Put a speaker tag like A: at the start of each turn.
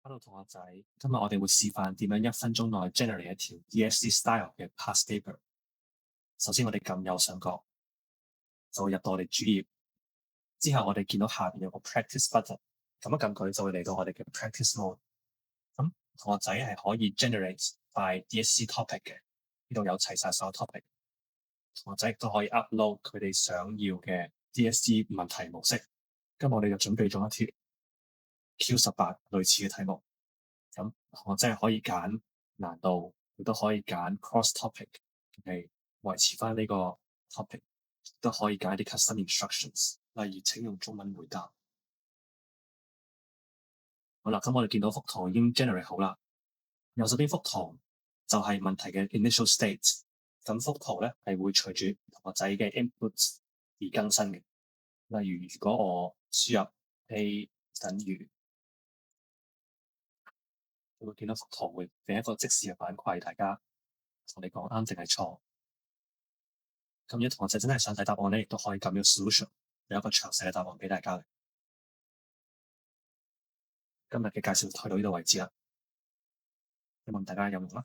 A: Hello，同學仔，今日我哋會示範點樣1分鐘內 generate 一條 DSC style 嘅 past paper。首先我哋撳右上角，就會入到我哋主頁。之後我哋見到下邊有個 practice button，撳一撳佢就會嚟到我哋嘅 practice mode。咁同學仔係可以 generate by DSC topic 嘅，呢度有齊晒所有 topic。同學仔亦都可以 upload 佢哋想要嘅 DSC 問題模式。今日我哋就準備咗一條 Q18類似嘅題目。咁我真係可以揀難度，亦都可以揀 cross topic，係維持翻呢個 topic，都可以揀一啲 custom instructions，例如請用中文回答。好啦，咁我哋見到幅圖已經 generate 好啦。右手邊幅圖就係問題嘅 initial state，咁幅圖咧係會隨住同學仔嘅 input 而更新嘅。例如，如果我輸入 A 等於，你會見到幅圖會俾一個即時嘅反饋，大家同你講啱定係錯。咁如果同學仔真係想睇答案咧，亦都可以撳呢個 solution，有一個詳細嘅答案俾大家嘅。今日嘅介紹就到呢度為止啦，希望大家有用啦。